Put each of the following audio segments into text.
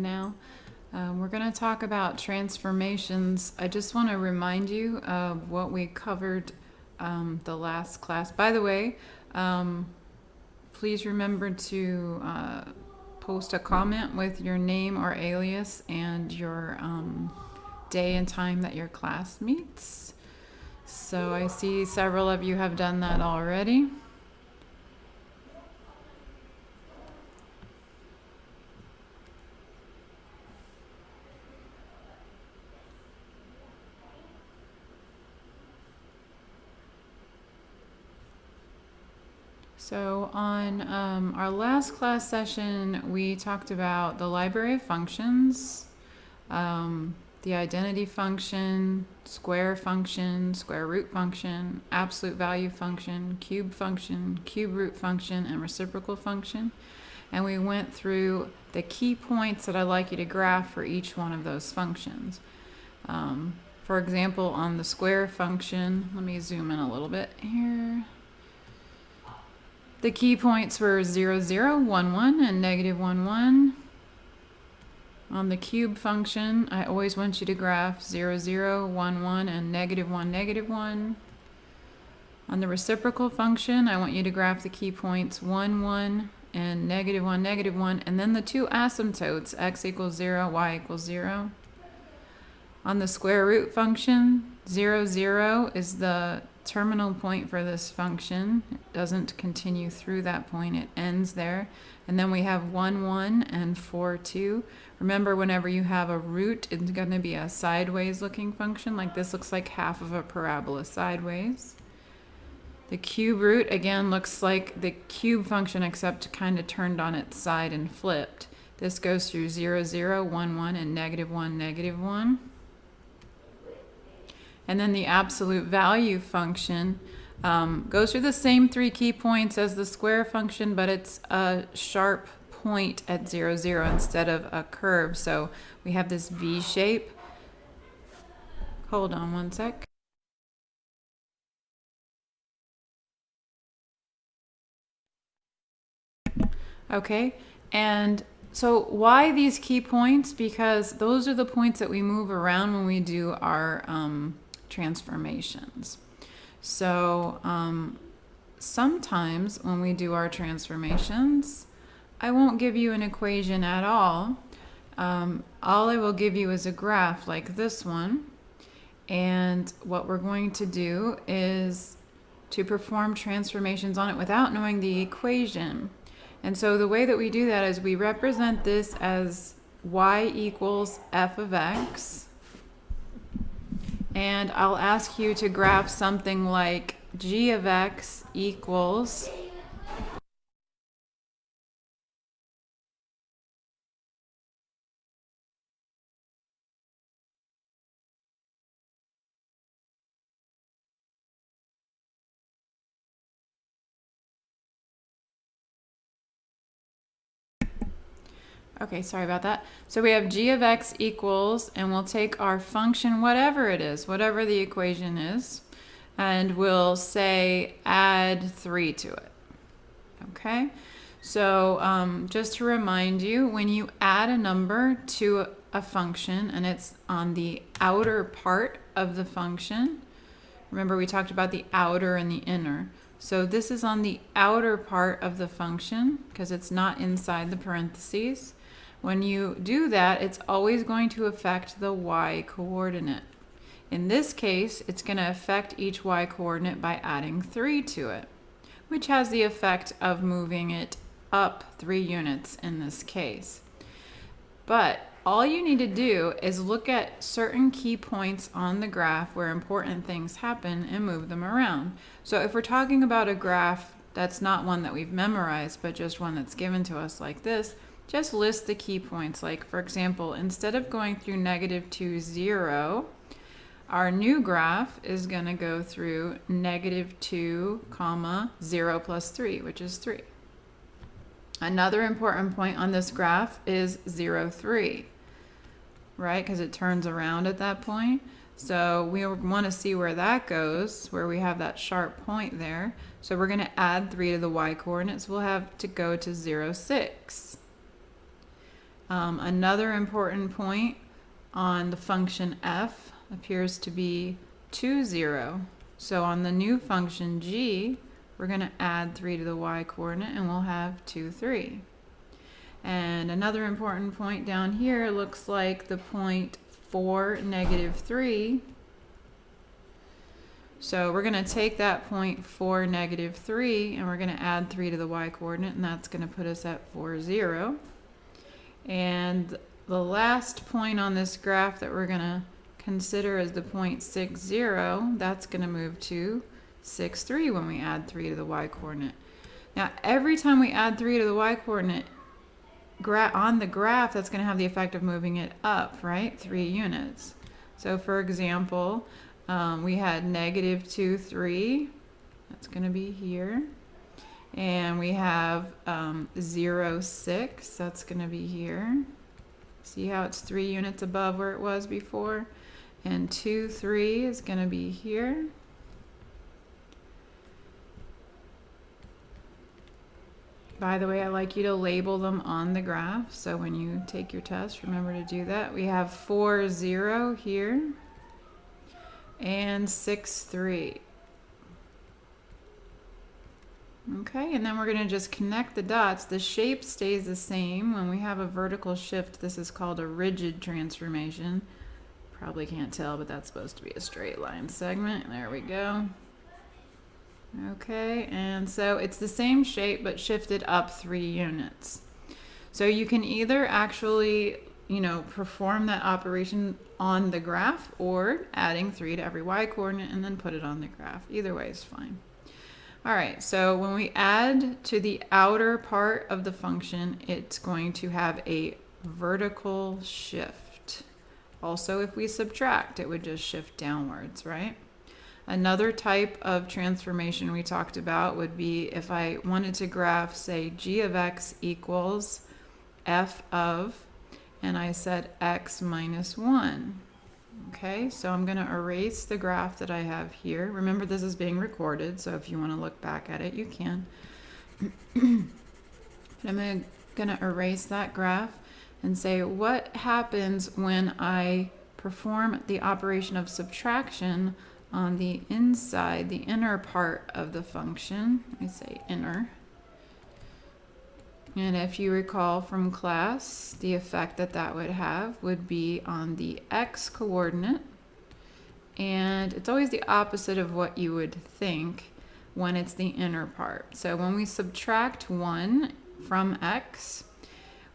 Now, we're going to talk about transformations. I just want to remind you of what we covered the last class. By the way, please remember to post a comment with your name or alias and your day and time that your class meets. So I see several of you have done that already. So on our last class session, we talked about the library of functions, the identity function, square root function, absolute value function, cube root function, and reciprocal function. And we went through the key points that I'd like you to graph for each one of those functions. For example, on the square function, let me zoom in a little bit here. The key points were 0, 0, 1, 1, and negative 1, 1. On the cube function, I always want you to graph 0, 0, 1, 1, and negative 1, negative 1. On the reciprocal function, I want you to graph the key points 1, 1, and negative 1, negative 1, and then the two asymptotes, x equals 0, y equals 0. On the square root function, 0, 0 is the terminal point for this function. It doesn't continue through that point, it ends there. And then we have 1, 1 and 4, 2. Remember, whenever you have a root, it's going to be a sideways looking function. Like this looks like half of a parabola sideways. The cube root, again, looks like the cube function except kind of turned on its side and flipped. This goes through 0, 0, 1, 1, and negative 1, negative 1. And then the absolute value function goes through the same three key points as the square function, but it's a sharp point at 0, 0 instead of a curve. So we have this V shape. Hold on one sec. Okay, and so why these key points? Because those are the points that we move around when we do our transformations. So sometimes when we do our transformations, I won't give you an equation at all. All I will give you is a graph like this one. And what we're going to do is to perform transformations on it without knowing the equation. And so the way that we do that is we represent this as y equals f of x. And I'll ask you to graph something like g of x equals okay, sorry about that. So we have g of x equals, and we'll take our function, whatever it is, whatever the equation is, and we'll say add 3 to it. Okay? So just to remind you, when you add a number to a function and it's on the outer part of the function, remember we talked about the outer and the inner. So this is on the outer part of the function because it's not inside the parentheses. When you do that, it's always going to affect the y coordinate. In this case, it's going to affect each y coordinate by adding 3 to it, which has the effect of moving it up 3 units in this case. But all you need to do is look at certain key points on the graph where important things happen and move them around. So if we're talking about a graph that's not one that we've memorized, but just one that's given to us like this, just list the key points. Like, for example, instead of going through negative 2, 0, our new graph is going to go through negative 2, 0 plus 3, which is 3. Another important point on this graph is 0, 3, right? Because it turns around at that point. So we want to see where that goes, where we have that sharp point there. So we're going to add 3 to the y coordinates. We'll have to go to 0, 6. Another important point on the function f appears to be 2, 0. So on the new function g, we're going to add 3 to the y coordinate and we'll have 2, 3. And another important point down here looks like the point 4, negative 3. So we're going to take that point 4, negative 3 and we're going to add 3 to the y coordinate, and that's going to put us at 4, 0. And the last point on this graph that we're going to consider is the point 6, 0. That's going to move to 6, 3 when we add 3 to the y coordinate. Now every time we add 3 to the y coordinate on the graph, that's going to have the effect of moving it up, right? 3 units. So for example, we had negative 2, 3. That's going to be here. And we have 0, 6. That's going to be here. See how it's 3 units above where it was before? And 2, 3 is going to be here. By the way, I like you to label them on the graph, so when you take your test, remember to do that. We have 4, 0 here, and 6, 3. Okay, and then we're going to just connect the dots. The shape stays the same. When we have a vertical shift, this is called a rigid transformation. Probably can't tell, but that's supposed to be a straight line segment. There we go. Okay, and so it's the same shape but shifted up 3 units. So you can either actually, perform that operation on the graph, or adding 3 to every y coordinate and then put it on the graph. Either way is fine. All right, so when we add to the outer part of the function, it's going to have a vertical shift. Also, if we subtract, it would just shift downwards, right? Another type of transformation we talked about would be if I wanted to graph, say, g of x equals f of, and I said x minus 1. Okay, so I'm going to erase the graph that I have here. Remember, this is being recorded, so if you want to look back at it, you can. But I'm going to erase that graph and say, what happens when I perform the operation of subtraction on the inside, the inner part of the function? Let me say inner. And if you recall from class, the effect that would have would be on the x coordinate. And it's always the opposite of what you would think when it's the inner part. So when we subtract 1 from x,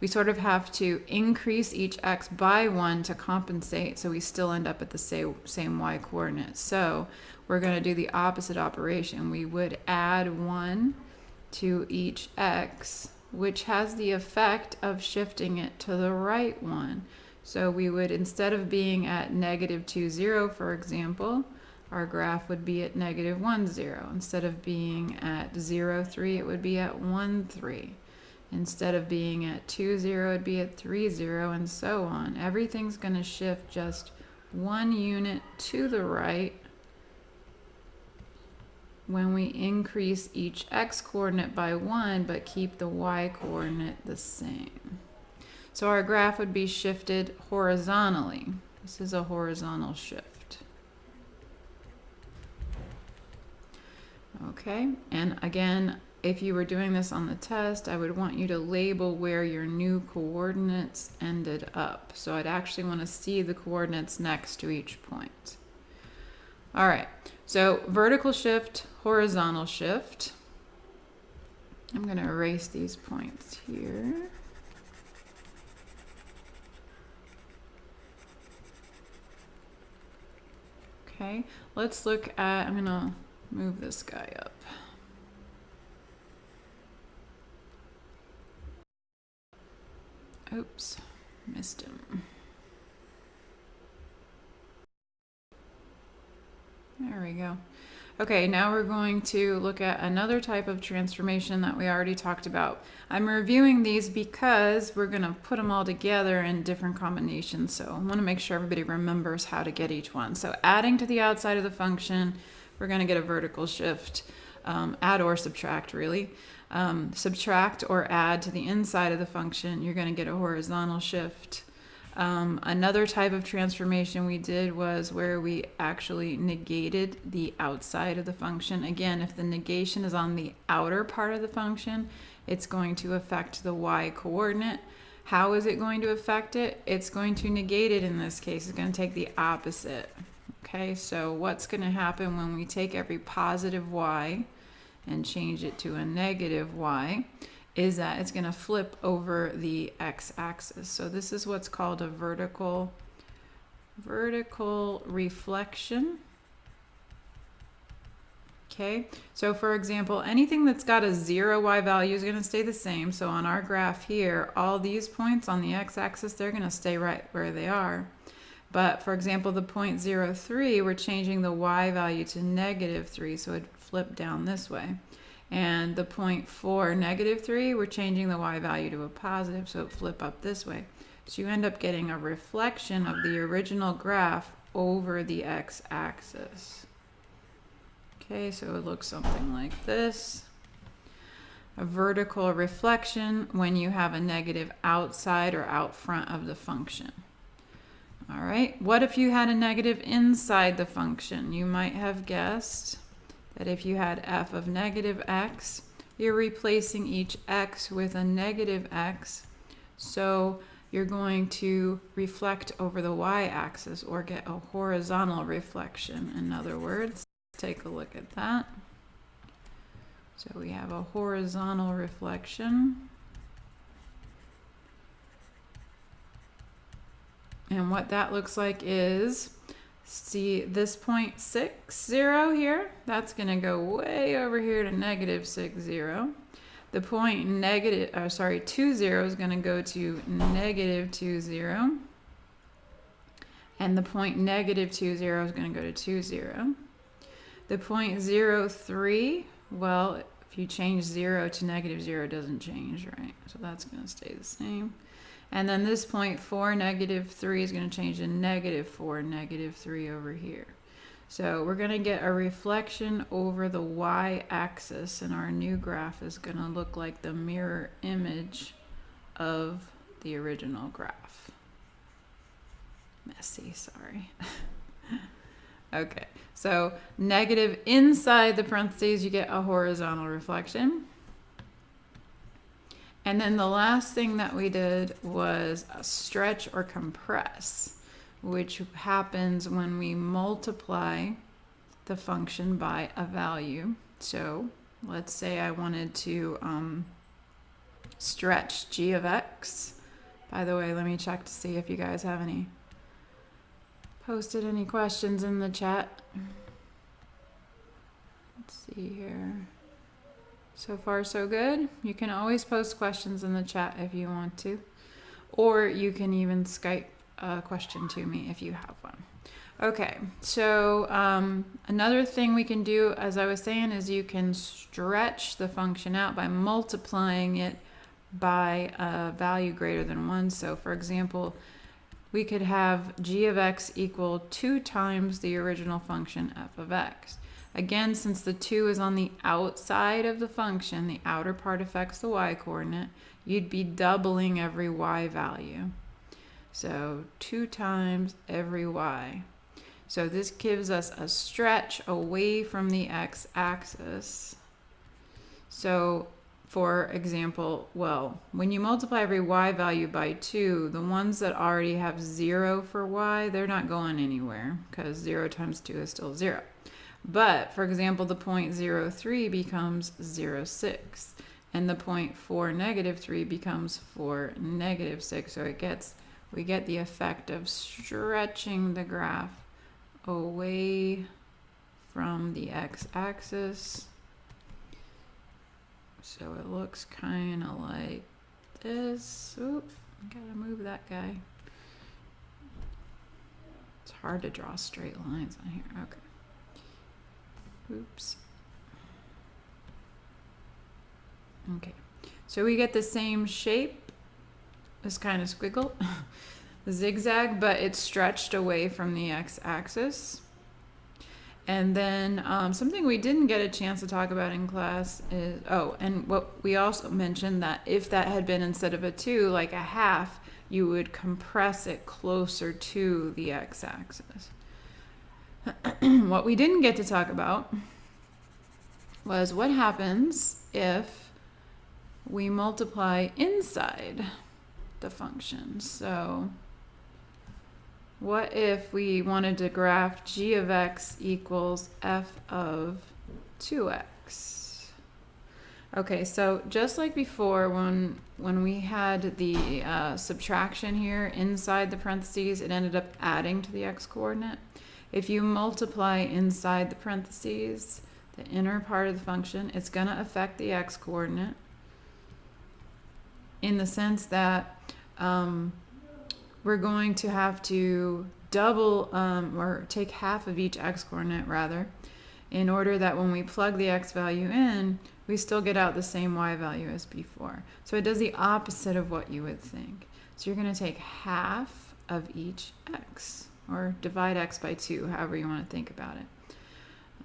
we sort of have to increase each x by 1 to compensate, so we still end up at the same y coordinate. So we're going to do the opposite operation. We would add 1 to each x, which has the effect of shifting it to the right one. So we would, instead of being at negative 2, 0, for example, our graph would be at negative 1, 0. Instead of being at 0, 3, it would be at 1, 3. Instead of being at 2, 0, it'd be at 3, 0, and so on. Everything's going to shift just 1 unit to the right when we increase each x coordinate by 1 but keep the y coordinate the same. So our graph would be shifted horizontally. This is a horizontal shift. Okay, and again, if you were doing this on the test, I would want you to label where your new coordinates ended up. So I'd actually want to see the coordinates next to each point. All right, so vertical shift, horizontal shift. I'm going to erase these points here. Okay, let's look at, I'm going to move this guy up. Oops, missed him. There we go. Okay, now we're going to look at another type of transformation that we already talked about. I'm reviewing these because we're going to put them all together in different combinations, so I want to make sure everybody remembers how to get each one. So adding to the outside of the function, we're going to get a vertical shift, add or subtract really. subtract or add to the inside of the function, you're going to get a horizontal shift. Another type of transformation we did was where we actually negated the outside of the function. Again, if the negation is on the outer part of the function, it's going to affect the y coordinate. How is it going to affect it? It's going to negate it in this case. It's going to take the opposite. Okay, so what's going to happen when we take every positive y and change it to a negative y is that it's going to flip over the x-axis. So this is what's called a vertical reflection. Okay, so for example, anything that's got a 0 y value is going to stay the same. So on our graph here, all these points on the x-axis, they're going to stay right where they are. But for example, the point 0,3, we're changing the y value to -3, so it flipped down this way. And the point 4, -3, we're changing the y value to a positive, so it flip up this way. So you end up getting a reflection of the original graph over the x-axis. Okay, so it looks something like this. A vertical reflection when you have a negative outside or out front of the function. All right, what if you had a negative inside the function? You might have guessed that if you had f of -x, you're replacing each x with a negative x, so you're going to reflect over the y-axis or get a horizontal reflection. In other words, take a look at that. So we have a horizontal reflection. And what that looks like is, see this point 6,0 here, that's going to go way over here to -6,0. The point 2,0 is going to go to -2,0. And the point -2,0 is going to go to 2,0. The point 0,3, well, if you change 0 to -0, it doesn't change, right? So that's going to stay the same. And then this point 4, -3 is going to change to -4, -3 over here. So we're going to get a reflection over the y-axis, and our new graph is going to look like the mirror image of the original graph. Messy, sorry. Okay, so negative inside the parentheses, you get a horizontal reflection. And then the last thing that we did was a stretch or compress, which happens when we multiply the function by a value. So let's say I wanted to stretch g of x. By the way, let me check to see if you guys have posted any questions in the chat. Let's see here. So far, so good. You can always post questions in the chat if you want to, or you can even Skype a question to me if you have one. Okay, so another thing we can do, as I was saying, is you can stretch the function out by multiplying it by a value greater than 1. So for example, we could have g of x equal 2 times the original function f of x. Again, since the 2 is on the outside of the function, the outer part affects the y-coordinate, you'd be doubling every y value. So 2 times every y. So this gives us a stretch away from the x-axis. So for example, well, when you multiply every y value by 2, the ones that already have 0 for y, they're not going anywhere because 0 times 2 is still 0. But, for example, the point 0,3 becomes 0,6, and the point 4, -3 becomes 4, -6. So we get the effect of stretching the graph away from the x-axis. So it looks kind of like this. Oop, gotta move that guy. It's hard to draw straight lines on here. Okay. Oops. Okay, so we get the same shape, this kind of squiggle, the zigzag, but it's stretched away from the x-axis. And then something we didn't get a chance to talk about in class is, oh, and what we also mentioned that if that had been instead of a 2, like a half, you would compress it closer to the x-axis. What we didn't get to talk about was what happens if we multiply inside the function. So what if we wanted to graph g of x equals f of 2x? Okay, so just like before, when we had the subtraction here inside the parentheses, it ended up adding to the x-coordinate. If you multiply inside the parentheses, the inner part of the function, it's going to affect the x-coordinate in the sense that we're going to have to double or take half of each x-coordinate rather, in order that when we plug the x value in, we still get out the same y value as before. So it does the opposite of what you would think. So you're going to take half of each x, or divide x by 2, however you want to think about it.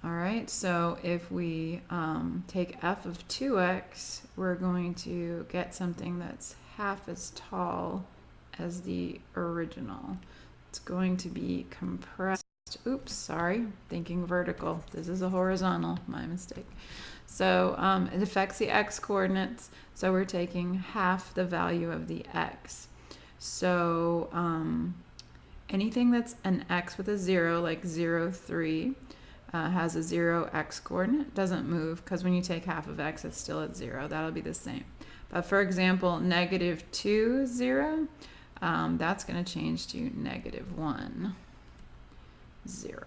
All right, so if we take f of 2x, we're going to get something that's half as tall as the original. It's going to be compressed. Oops, sorry, thinking vertical. This is a horizontal, my mistake. So it affects the x-coordinates, so we're taking half the value of the x. So anything that's an x with a 0, like 0, 3, has a 0 x-coordinate, doesn't move, because when you take half of x, it's still at 0. That'll be the same. But for example, -2, 0, that's going to change to -1, 0.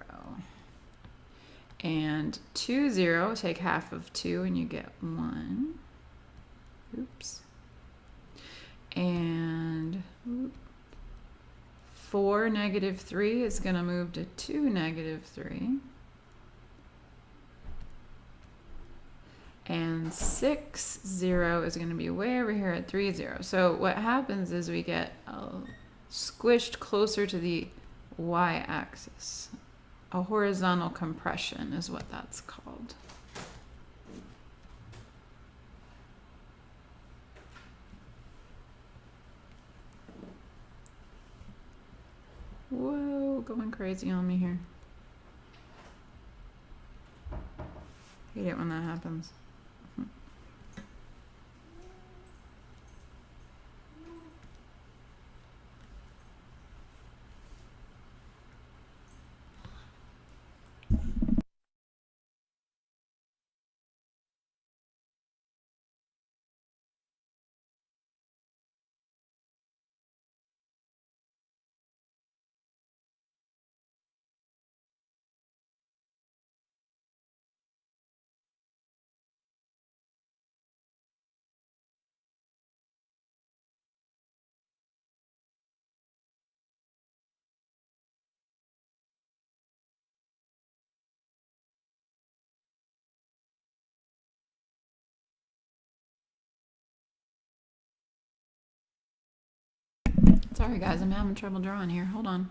And 2, 0, take half of 2 and you get 1. Oops. And 4, -3 is going to move to 2, -3. And 6, 0 is going to be way over here at 3, 0. So what happens is we get squished closer to the y-axis. A horizontal compression is what that's called. Whoa, going crazy on me here. Hate it when that happens. Sorry guys, I'm having trouble drawing here. Hold on.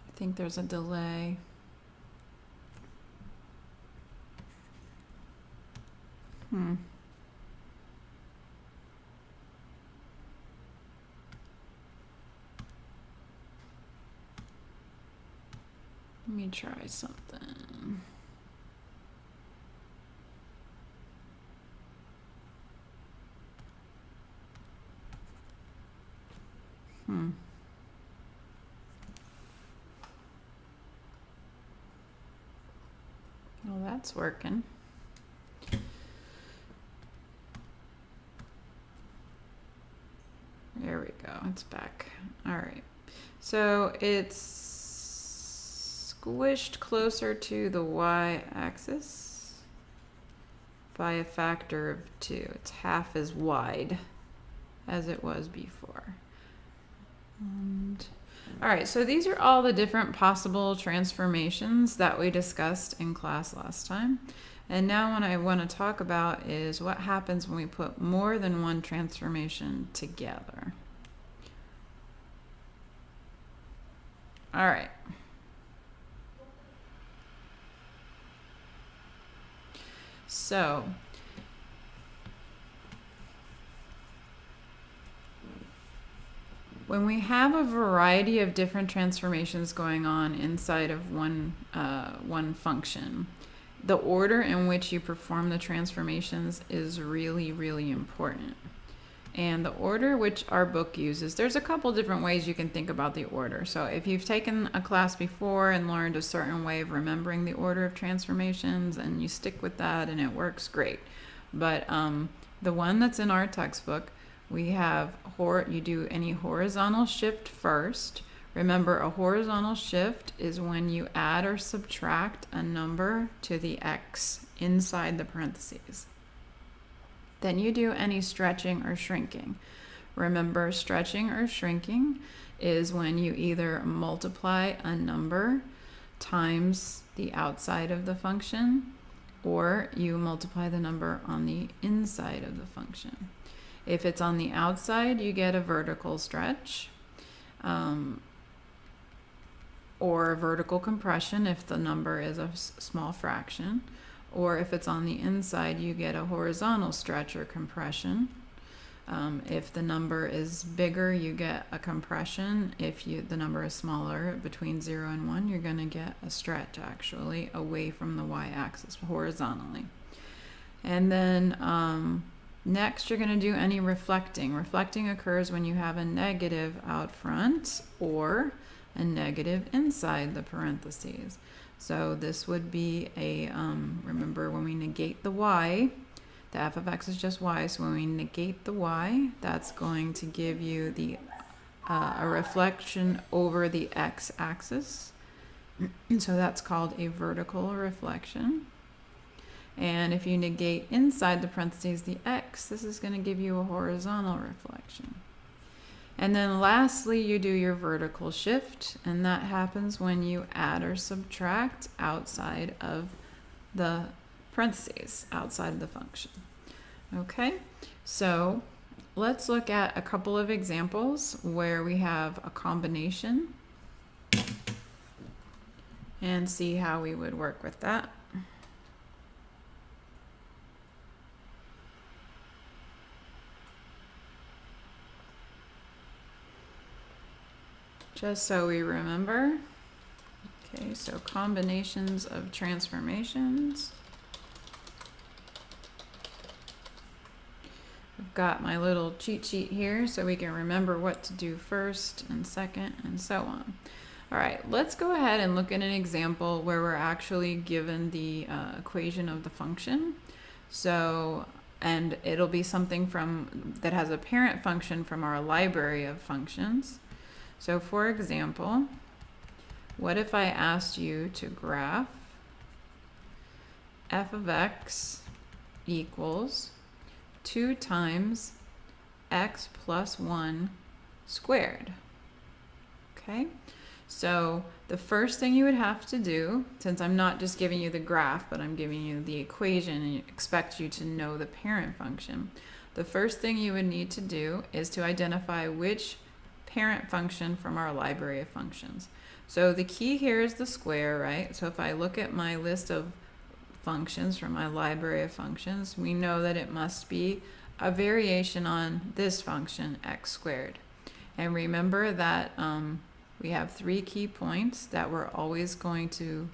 I think there's a delay. Let me try something. Well, that's working. There we go. It's back. All right. So it's squished closer to the y-axis by a factor of 2. It's half as wide as it was before. And all right, so these are all the different possible transformations that we discussed in class last time. And now what I want to talk about is what happens when we put more than one transformation together. All right. So when we have a variety of different transformations going on inside of one function, the order in which you perform the transformations is really, really important. And the order which our book uses, there's a couple different ways you can think about the order. So if you've taken a class before and learned a certain way of remembering the order of transformations and you stick with that and it works, great. But the one that's in our textbook, we have you do any horizontal shift first. Remember, a horizontal shift is when you add or subtract a number to the x inside the parentheses. Then you do any stretching or shrinking. Remember, stretching or shrinking is when you either multiply a number times the outside of the function, or you multiply the number on the inside of the function. If it's on the outside, you get a vertical stretch, or a vertical compression if the number is a small fraction. Or if it's on the inside, you get a horizontal stretch or compression. If the number is bigger, you get a compression. If the number is smaller, between 0 and 1, you're going to get a stretch, actually, away from the y-axis horizontally. And then next, you're going to do any reflecting. Reflecting occurs when you have a negative out front or a negative inside the parentheses. So this would be remember, when we negate the y, the f of x is just y, so when we negate the y, that's going to give you a reflection over the x-axis. So that's called a vertical reflection. And if you negate inside the parentheses the x, this is going to give you a horizontal reflection. And then lastly, you do your vertical shift, and that happens when you add or subtract outside of the parentheses, outside of the function. Okay, so let's look at a couple of examples where we have a combination and see how we would work with that. Just so we remember. Okay, so combinations of transformations. I've got my little cheat sheet here so we can remember what to do first and second and so on. All right, let's go ahead and look at an example where we're actually given the equation of the function. So, and it'll be something that has a parent function from our library of functions. So for example, what if I asked you to graph f of x equals 2 times x plus 1 squared? Okay, so the first thing you would have to do, since I'm not just giving you the graph, but I'm giving you the equation and expect you to know the parent function, the first thing you would need to do is to identify which parent function from our library of functions. So the key here is the square, right? So if I look at my list of functions from my library of functions, we know that it must be a variation on this function, x squared. And remember that we have 3 key points that we're always going to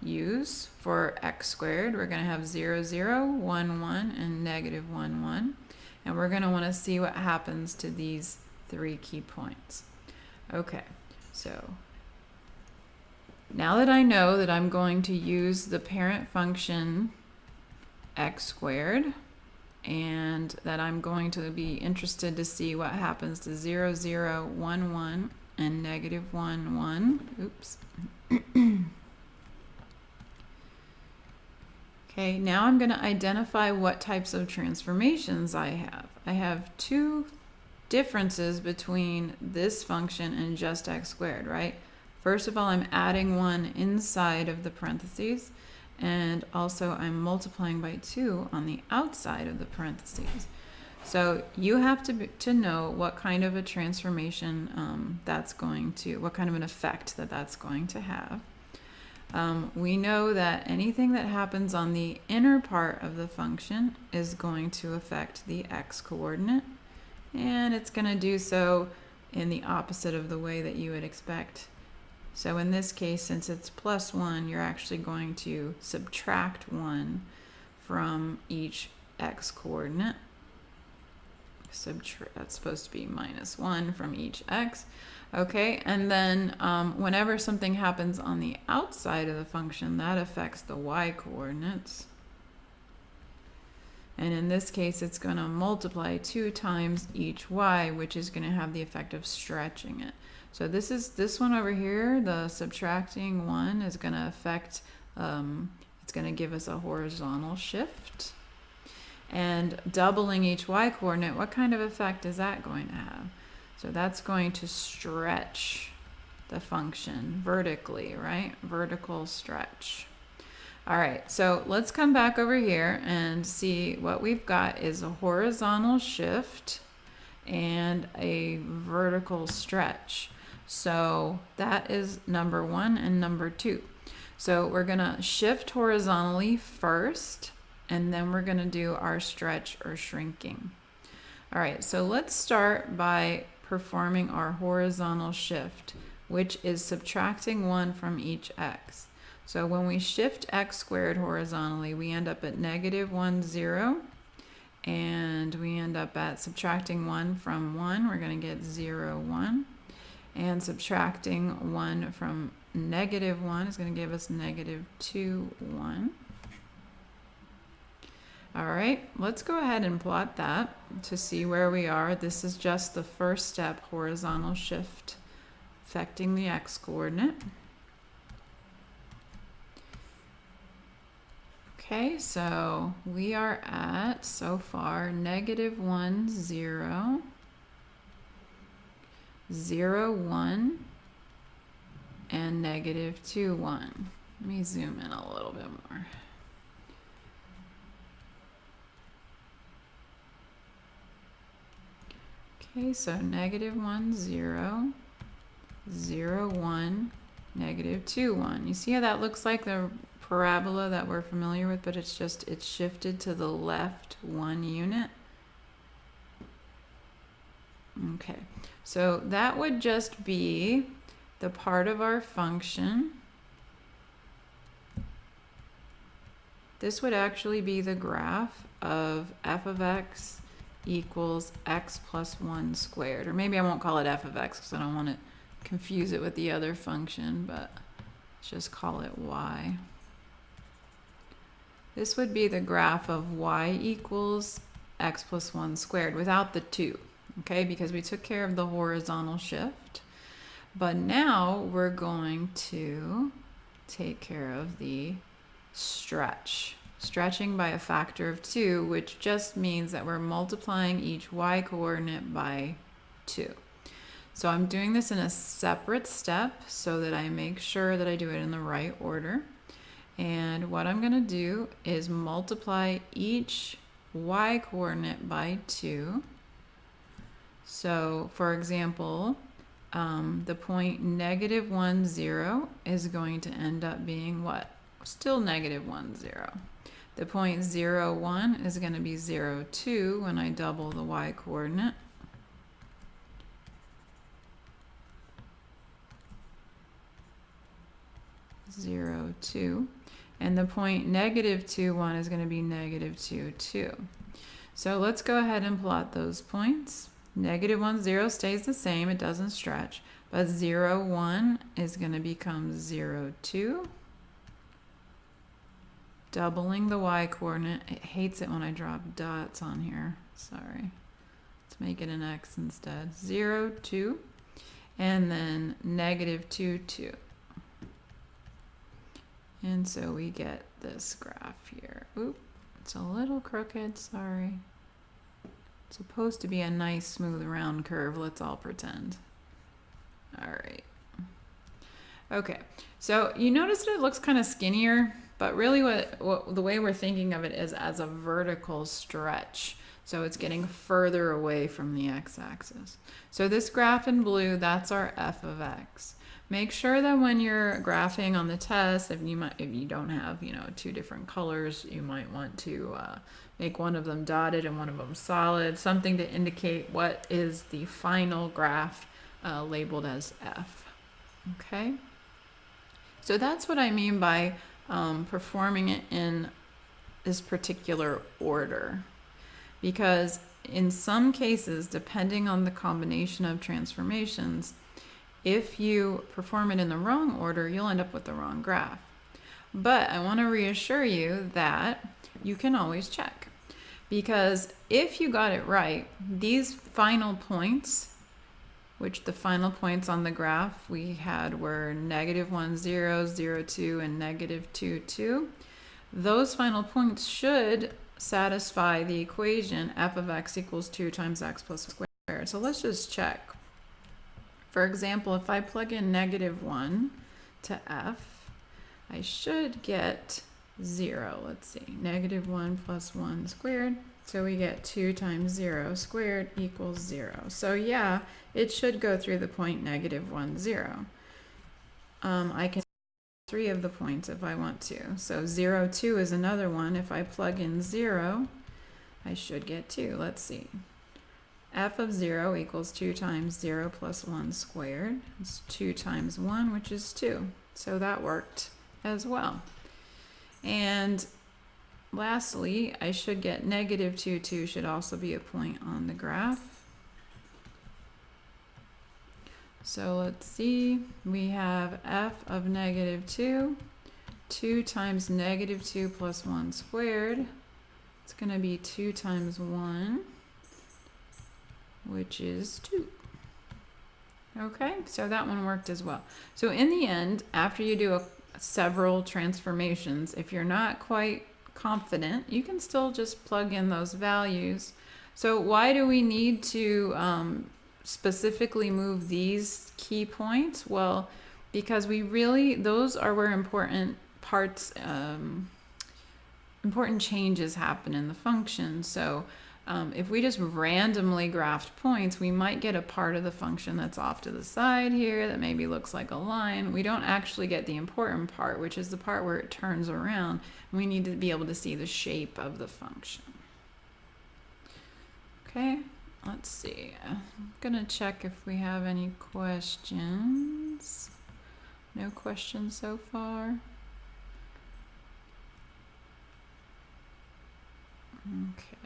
use for x squared. We're going to have 0, 0, 1, 1, and negative 1, 1. And we're going to want to see what happens to these 3 key points. Okay, so now that I know that I'm going to use the parent function x squared, and that I'm going to be interested to see what happens to 0, 0, 1, 1, and negative 1, 1. Oops. Okay, now I'm going to identify what types of transformations I have. I have 2 differences between this function and just x squared, right? First of all, I'm adding 1 inside of the parentheses, and also I'm multiplying by 2 on the outside of the parentheses. So you have to know what kind of a transformation what kind of an effect that's going to have. We know that anything that happens on the inner part of the function is going to affect the x coordinate, and it's going to do so in the opposite of the way that you would expect. So in this case, since it's plus 1, you're actually going to subtract 1 from each x coordinate. That's supposed to be minus 1 from each x. Okay, and then whenever something happens on the outside of the function, that affects the y coordinates. And in this case, it's going to multiply 2 times each y, which is going to have the effect of stretching it. So this one over here, the subtracting 1 is going to affect, it's going to give us a horizontal shift. And doubling each y coordinate, what kind of effect is that going to have? So that's going to stretch the function vertically, right? Vertical stretch. All right, so let's come back over here and see what we've got is a horizontal shift and a vertical stretch. So that is number 1 and number 2. So we're gonna shift horizontally first, and then we're going to do our stretch or shrinking. All right, so let's start by performing our horizontal shift, which is subtracting 1 from each x. So when we shift x squared horizontally, we end up at -1, 0, and we end up at subtracting 1 from 1, we're going to get 0, 1, and subtracting 1 from -1 is going to give us -2, 1. All right, let's go ahead and plot that to see where we are. This is just the first step, horizontal shift, affecting the x coordinate. Okay, so we are at, so far, -1, 0, 0, 1, and -2, 1. Let me zoom in a little bit more. Okay, so -1, 0, 0, 1, -2, 1. You see how that looks like the parabola that we're familiar with, but it's shifted to the left 1 unit. Okay, so that would just be the part of our function. This would actually be the graph of f of x equals x plus 1 squared. Or maybe I won't call it f of x because I don't want to confuse it with the other function, but let's just call it y. This would be the graph of y equals x plus 1 squared without the 2, okay, because we took care of the horizontal shift. But now we're going to take care of the stretch. Stretching by a factor of 2, which just means that we're multiplying each y coordinate by 2. So I'm doing this in a separate step so that I make sure that I do it in the right order. And what I'm going to do is multiply each y coordinate by 2. So for example, the point -1, 0 is going to end up being what? Still -1, 0. The point 0, 1 is going to be 0, 2 when I double the y coordinate. Zero, 2. And the point -2, 1 is going to be -2, 2. So let's go ahead and plot those points. -1, 0 stays the same, it doesn't stretch. But 0, 1 is going to become 0, 2. Doubling the y coordinate. It hates it when I drop dots on here. Sorry. Let's make it an x instead. 0, 2. And then -2, 2. And so we get this graph here. Oop, it's a little crooked, sorry. It's supposed to be a nice smooth round curve, let's all pretend. All right. Okay, so you notice that it looks kind of skinnier But really what the way we're thinking of it is as a vertical stretch. So it's getting further away from the x-axis. So this graph in blue, that's our f of x. Make sure that when you're graphing on the test, if you don't have, two different colors, you might want to make one of them dotted and one of them solid, something to indicate what is the final graph labeled as f. Okay? So that's what I mean by performing it in this particular order. Because in some cases, depending on the combination of transformations, if you perform it in the wrong order, you'll end up with the wrong graph. But I want to reassure you that you can always check. Because if you got it right, these final points, which the final points on the graph we had were -1, 0, 0, 2, and -2, 2, those final points should satisfy the equation f of x equals 2 times x plus squared. So let's just check. For example, if I plug in -1 to f, I should get 0. Let's see, -1 plus 1 squared. So we get 2 times 0 squared equals 0. So yeah, it should go through the point -1, 0. I can 3 of the points if I want to. So 0, 2 is another one. If I plug in 0, I should get 2. Let's see. F of 0 equals 2 times 0 plus 1 squared. It's 2 times 1, which is 2. So that worked as well. And lastly, I should get -2, 2 should also be a point on the graph. So let's see, we have f of -2, 2 times -2 plus 1 squared. It's going to be 2 times 1, which is 2. Okay, so that one worked as well. So in the end, after you do several transformations, if you're not quite confident, you can still just plug in those values. So why do we need to specifically move these key points? Well, because those are where important changes happen in the function. So if we just randomly graphed points, we might get a part of the function that's off to the side here that maybe looks like a line. We don't actually get the important part, which is the part where it turns around. We need to be able to see the shape of the function. Okay, let's see. I'm gonna check if we have any questions. No questions so far. Okay.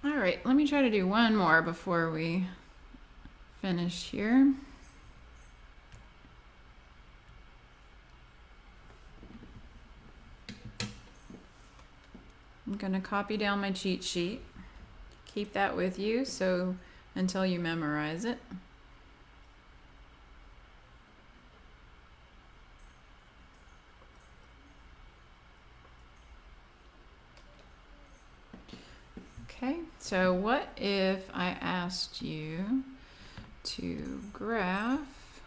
All right, let me try to do one more before we finish here. I'm going to copy down my cheat sheet. Keep that with you until you memorize it. Okay, so what if I asked you to graph,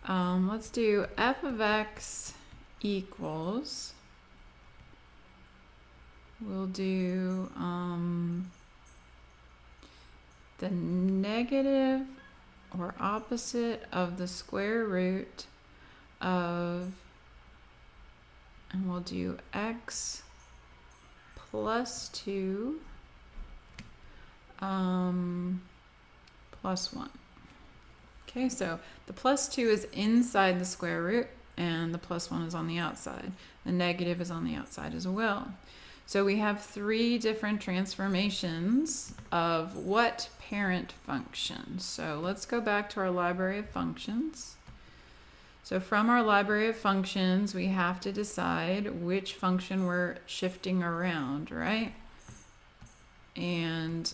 let's do f of x equals, we'll do the negative or opposite of the square root of, and we'll do x plus 2 plus 1. Okay, so the plus 2 is inside the square root and the plus 1 is on the outside. The negative is on the outside as well. So we have 3 different transformations of what parent function. So let's go back to our library of functions. So from our library of functions, we have to decide which function we're shifting around, right? And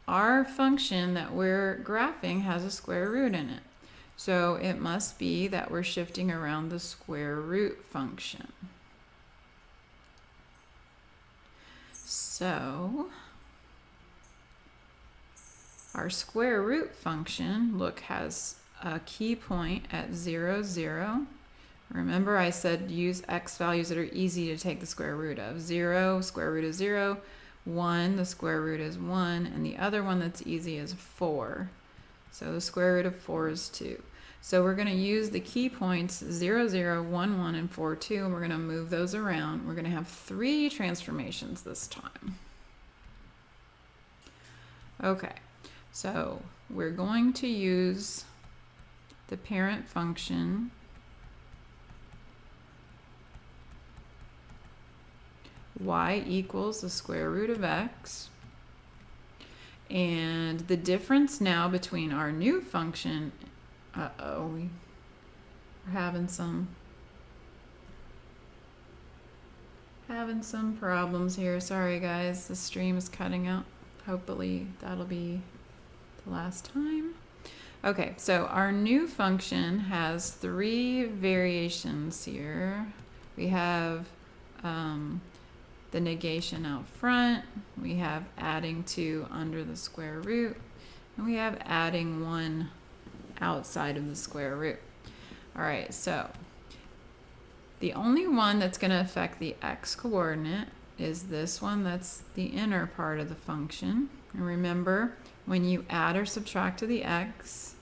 our function that we're graphing has a square root in it. So it must be that we're shifting around the square root function. So Our square root function, look, has a key point at 0, 0. Remember I said use x values that are easy to take the square root of. 0, square root is 0. 1, the square root is 1. And the other one that's easy is 4. So the square root of 4 is 2. So we're going to use the key points 0, 0, 1, 1, and 4, 2, and we're going to move those around. We're going to have 3 transformations this time. Okay, so we're going to use the parent function y equals the square root of x. And the difference now between our new function, we're having some problems here. Sorry guys, the stream is cutting out. Hopefully that'll be the last time. Okay, so our new function has 3 variations here. We have the negation out front, we have adding 2 under the square root, and we have adding 1 outside of the square root. All right, so the only one that's going to affect the x coordinate is this one. That's the inner part of the function. And remember, when you add or subtract to the x,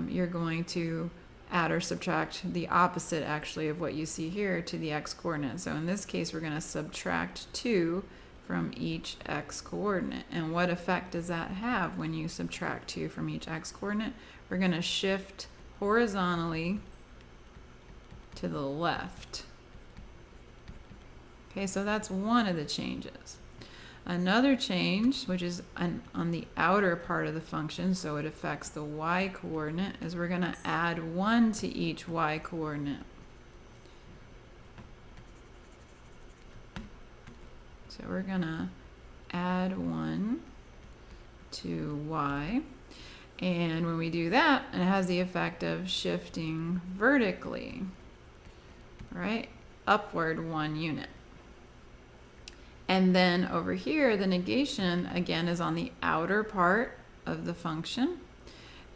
you're going to add or subtract the opposite actually of what you see here to the x coordinate. So in this case, we're going to subtract 2 from each x coordinate. And what effect does that have when you subtract 2 from each x coordinate? We're going to shift horizontally to the left. Okay, so that's one of the changes. Another change, which is on the outer part of the function, so it affects the y coordinate, is we're going to add 1 to each y coordinate. So we're going to add 1 to y. And when we do that, it has the effect of shifting vertically, right, upward 1 unit. And then over here, the negation, again, is on the outer part of the function.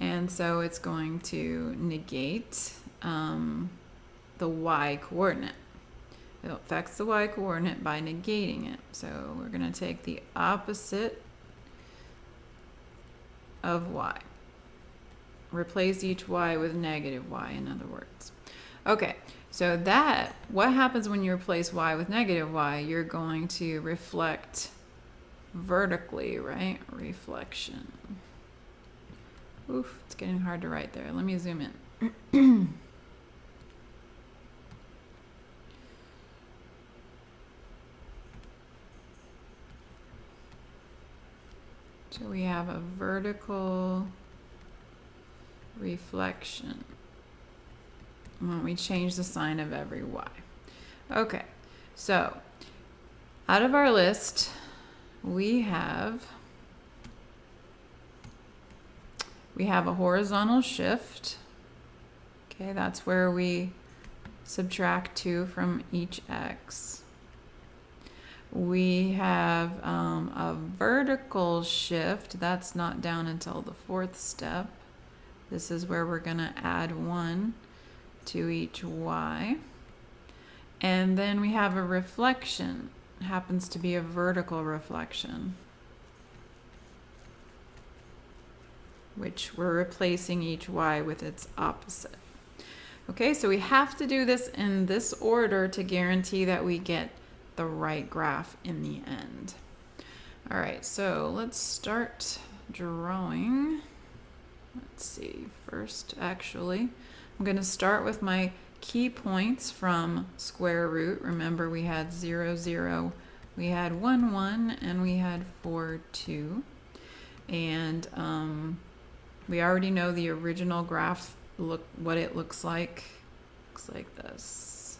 And so it's going to negate the y coordinate. It affects the y coordinate by negating it. So we're going to take the opposite of y. Replace each y with negative y, in other words. Okay, so what happens when you replace y with negative y? You're going to reflect vertically, right? Reflection. Oof, it's getting hard to write there. Let me zoom in. So we have a vertical reflection when we change the sign of every y. Okay, so out of our list, we have a horizontal shift. Okay, that's where we subtract 2 from each x. We have a vertical shift. That's not down until the 4th step. This is where we're going to add 1 to each y. And then we have a reflection. It happens to be a vertical reflection, which we're replacing each y with its opposite. Okay, so we have to do this in this order to guarantee that we get the right graph in the end. All right, so let's start drawing. Let's see, first actually, I'm going to start with my key points from square root. Remember we had 0, 0, we had 1, 1, and we had 4, 2. And we already know the original graph, what it looks like. Looks like this.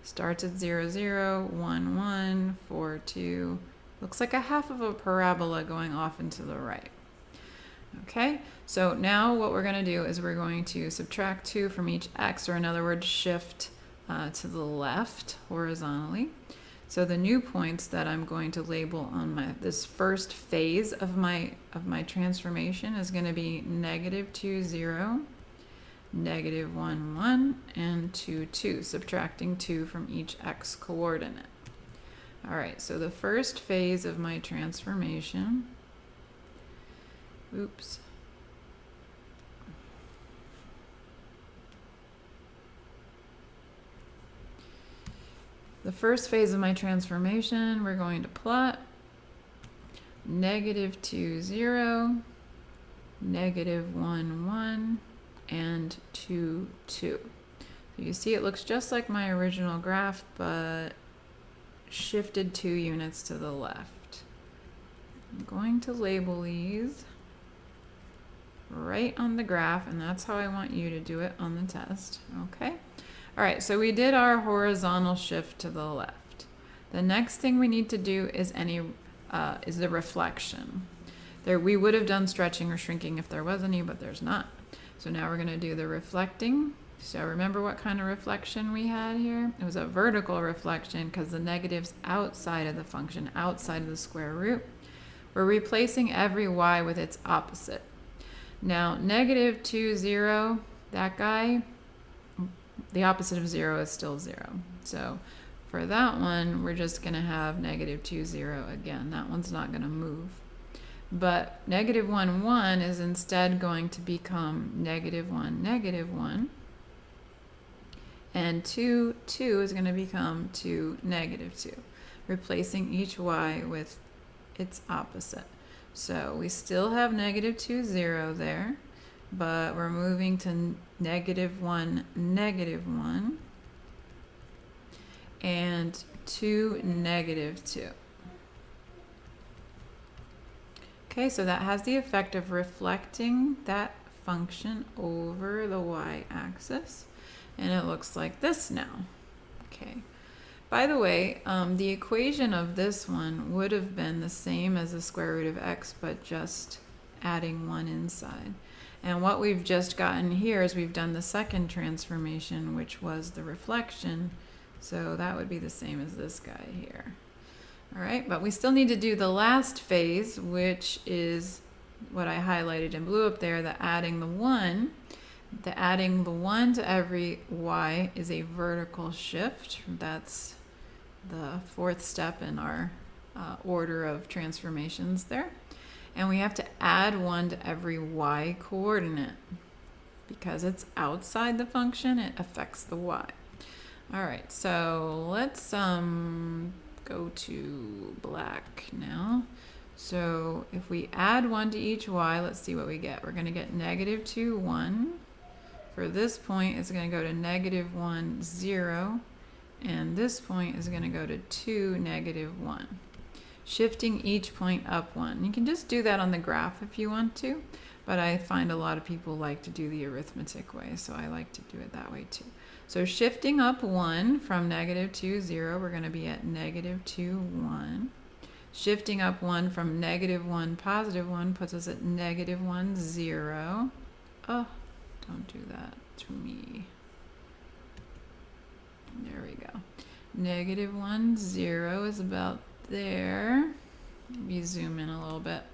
Starts at 0, 0, 1, 1, 4, 2. Looks like a half of a parabola going off into the right. Okay, so now what we're going to do is we're going to subtract 2 from each x, or in other words, shift to the left horizontally. So the new points that I'm going to label on this first phase of my transformation is going to be -2, 0, -1, 1, and 2, 2, subtracting 2 from each x coordinate. All right, so the first phase of my transformation, oops. The first phase of my transformation, we're going to plot -2, 0, -1, 1, and 2, 2. So you see it looks just like my original graph, but shifted 2 units to the left. I'm going to label these right on the graph, and that's how I want you to do it on the test, okay? All right, so we did our horizontal shift to the left. The next thing we need to do is the reflection. There, we would have done stretching or shrinking if there was any, but there's not. So now we're going to do the reflecting. So remember what kind of reflection we had here? It was a vertical reflection because the negative's outside of the function, outside of the square root. We're replacing every y with its opposite. Now, -2, 0, that guy, the opposite of 0 is still 0. So for that one, we're just going to have -2, 0 again. That one's not going to move. But -1, 1 is instead going to become -1, -1. And 2, 2 is going to become 2, -2, replacing each y with its opposite. So we still have -2, 0 there, but we're moving to -1, -1, and 2, -2. Okay, so that has the effect of reflecting that function over the y-axis, and it looks like this now. Okay. By the way, the equation of this one would have been the same as the square root of x, but just adding 1 inside. And what we've just gotten here is we've done the second transformation, which was the reflection. So that would be the same as this guy here. All right, but we still need to do the last phase, which is what I highlighted in blue up there, the adding the 1. The adding the 1 to every y is a vertical shift. That's the fourth step in our order of transformations there. And we have to add 1 to every y coordinate. Because it's outside the function, it affects the y. All right, so let's go to black now. So if we add 1 to each y, let's see what we get. We're going to get -2, 1. For this point, it's going to go to -1, 0. And this point is going to go to 2, -1. Shifting each point up 1. You can just do that on the graph if you want to, but I find a lot of people like to do the arithmetic way, so I like to do it that way too. So shifting up 1 from -2, 0, we're going to be at -2, 1. Shifting up 1 from -1, +1 puts us at -1, 0. Oh, don't do that to me. There we go. -1, 0 is about there. Maybe zoom in a little bit.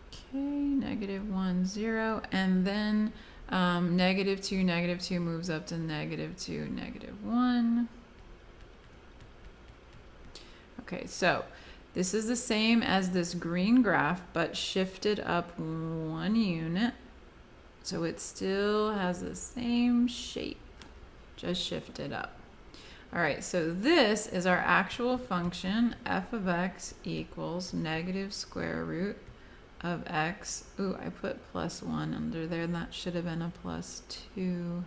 Okay, -1, 0, and then -2, -2 moves up to -2, -1. Okay, so this is the same as this green graph, but shifted up 1 unit. So it still has the same shape, just shifted up. All right, so this is our actual function, f of x equals -square-root of x. Ooh, I put +1 under there, and that should have been a +2.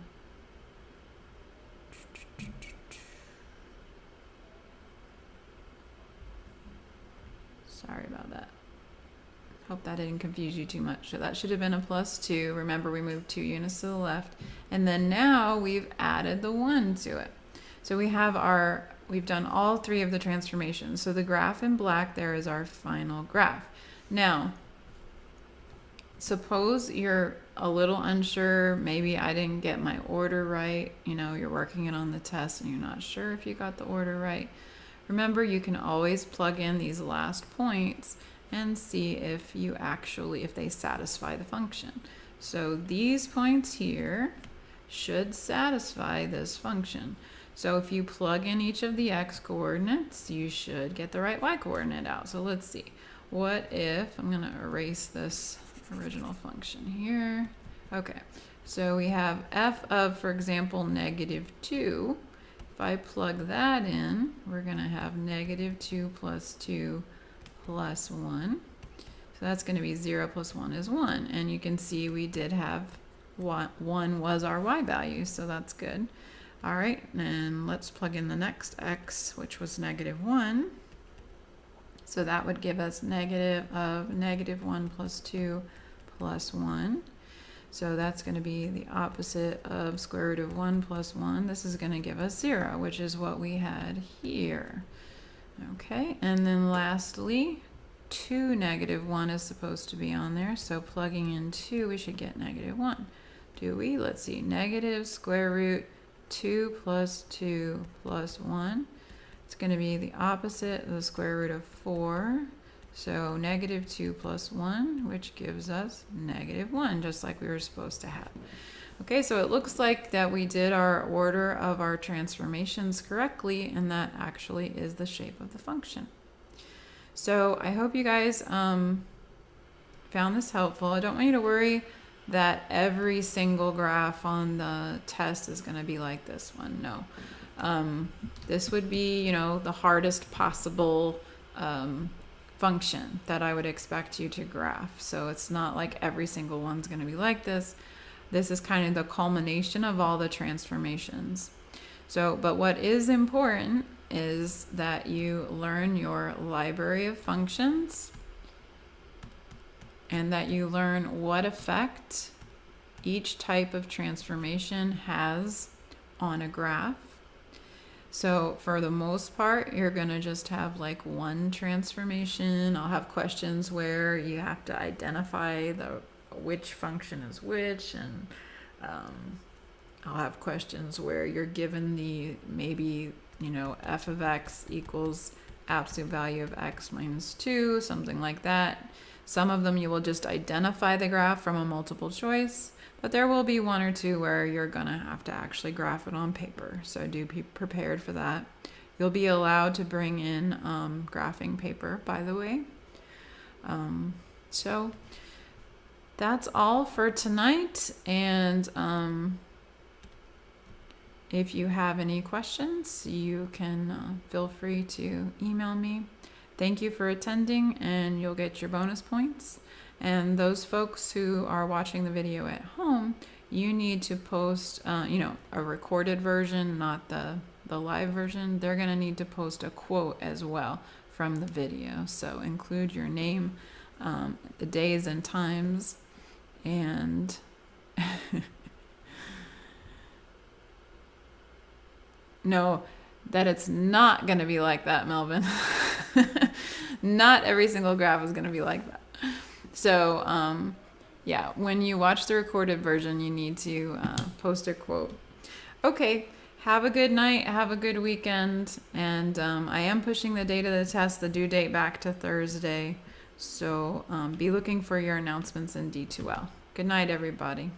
Sorry about that. Hope that didn't confuse you too much. So that should have been a +2. Remember, we moved 2 units to the left. And then now we've added the 1 to it. So we've done all 3 of the transformations. So the graph in black there is our final graph. Now, suppose you're a little unsure, maybe I didn't get my order right, you're working it on the test and you're not sure if you got the order right. Remember, you can always plug in these last points and see if they satisfy the function. So these points here should satisfy this function. So if you plug in each of the x coordinates, you should get the right y coordinate out. So let's see. What if, I'm going to erase this original function here. Okay, so we have f of, for example, -2. If I plug that in, we're going to have -2 plus 2 plus 1. So that's going to be 0 plus 1 is 1. And you can see we did have 1 was our y value, so that's good. All right, and let's plug in the next x, which was -1. So that would give us negative of -1 plus 2 plus 1. So that's going to be the opposite of square root of 1 plus 1. This is going to give us 0, which is what we had here. Okay, and then lastly, 2 -1 is supposed to be on there. So plugging in 2, we should get -1. Do we? Let's see. Negative square root 2 plus 2 plus 1. It's going to be the opposite of the square root of 4. So -2 plus 1, which gives us -1, just like we were supposed to have. Okay, so it looks like that we did our order of our transformations correctly, and that actually is the shape of the function. So I hope you guys found this helpful. I don't want you to worry that every single graph on the test is going to be like this one. No. This would be, the hardest possible function that I would expect you to graph. So it's not like every single one's going to be like this. This is kind of the culmination of all the transformations. So, but what is important is that you learn your library of functions and that you learn what effect each type of transformation has on a graph. So for the most part, you're going to just have like one transformation. I'll have questions where you have to identify which function is which, and I'll have questions where you're given maybe f of x equals absolute value of x minus 2, something like that. Some of them you will just identify the graph from a multiple choice, but there will be one or two where you're going to have to actually graph it on paper. So do be prepared for that. You'll be allowed to bring in graphing paper, by the way. So that's all for tonight. And if you have any questions, you can feel free to email me. Thank you for attending, and you'll get your bonus points. And those folks who are watching the video at home, you need to post, a recorded version, not the live version. They're going to need to post a quote as well from the video. So include your name, the days and times, and know that it's not going to be like that, Melvin. Not every single graph is going to be like that. So, yeah, when you watch the recorded version, you need to post a quote. Okay, have a good night. Have a good weekend. And I am pushing the date of the test, the due date, back to Thursday. So be looking for your announcements in D2L. Good night, everybody.